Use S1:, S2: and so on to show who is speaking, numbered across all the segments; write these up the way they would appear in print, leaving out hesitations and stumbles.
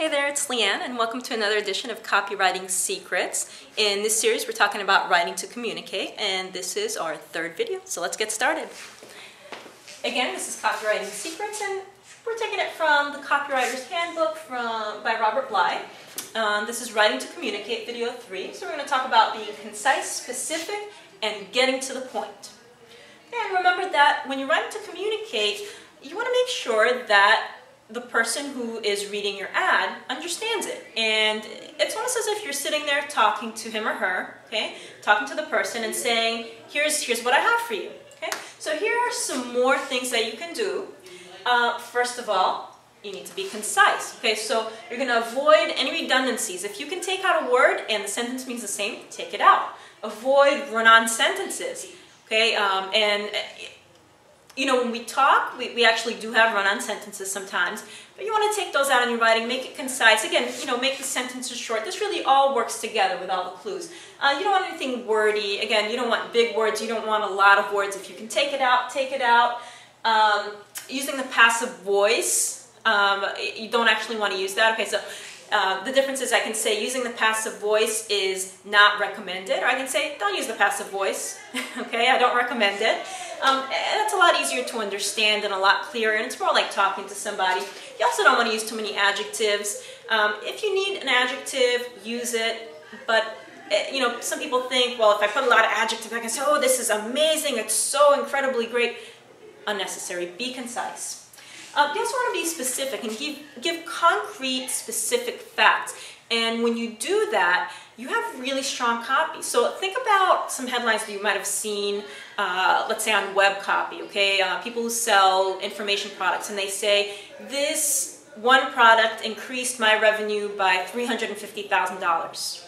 S1: Hey there, it's Leanne, and welcome to another edition of Copywriting Secrets. In this series, we're talking about writing to communicate, and this is our third video, so let's get started. Again, this is Copywriting Secrets, and we're taking it from the Copywriter's Handbook by Robert Bly. This is Writing to Communicate, video 3, so we're going to talk about being concise, specific, and getting to the point. And remember that when you're writing to communicate, you want to make sure that the person who is reading your ad understands it. And it's almost as if you're sitting there talking to him or her, okay? Talking to the person and saying, here's what I have for you, okay? So here are some more things that you can do. First of all, you need to be concise, okay? So you're going to avoid any redundancies. If you can take out a word and the sentence means the same, take it out. Avoid run-on sentences, okay? You know, when we talk, we actually do have run-on sentences sometimes, but you want to take those out in your writing, make it concise. Again, you know, make the sentences short. This really all works together with all the clues. You don't want anything wordy. Again, you don't want big words. You don't want a lot of words. If you can take it out, take it out. Using the passive voice, you don't actually want to use that. Okay, so the difference is I can say using the passive voice is not recommended, or I can say don't use the passive voice. Okay, I don't recommend it. And it's a lot easier to understand and a lot clearer, and it's more like talking to somebody. You also don't want to use too many adjectives. If you need an adjective, use it, but you know, some people think, well, if I put a lot of adjectives, I can say, oh, this is amazing, it's so incredibly great. Unnecessary. Be concise. You also want to be specific and give concrete, specific facts. And when you do that, you have really strong copy. So think about some headlines that you might have seen, let's say on web copy, okay? People who sell information products, and they say, this one product increased my revenue by $350,000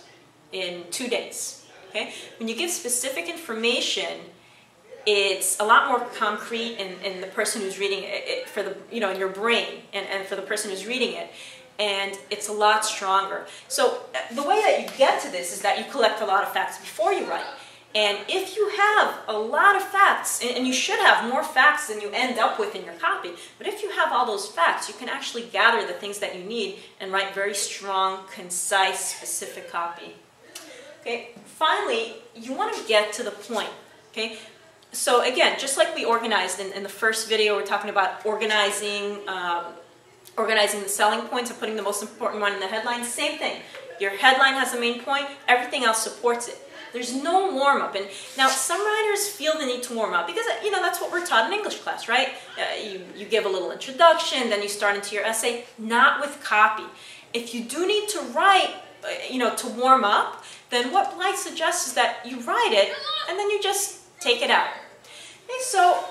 S1: in 2 days, okay? When you give specific information, it's a lot more concrete in the person who's reading it, for the, you know, in your brain, and for the person who's reading it, and it's a lot stronger. So the way that you get to this is that you collect a lot of facts before you write. And if you have a lot of facts, and you should have more facts than you end up with in your copy, but if you have all those facts, you can actually gather the things that you need and write very strong, concise, specific copy. Okay. Finally, you want to get to the point. Okay. So again, just like we organized in the first video, we're talking about organizing the selling points and putting the most important one in the headline. Same thing. Your headline has the main point, everything else supports it. There's no warm-up. And now some writers feel the need to warm up because, you know, that's what we're taught in English class, right? You give a little introduction, then you start into your essay. Not with copy. If you do need to write, you know, to warm up, then what Bly suggests is that you write it and then you just take it out. Okay, so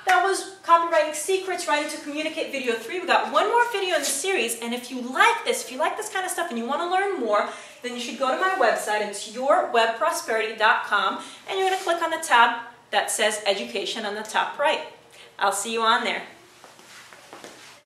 S1: that was Copywriting Secrets, Writing to Communicate, video 3. We got one more video in the series, and if you like this kind of stuff and you want to learn more, then you should go to my website. It's yourwebprosperity.com, and you're going to click on the tab that says Education on the top right. I'll see you on there.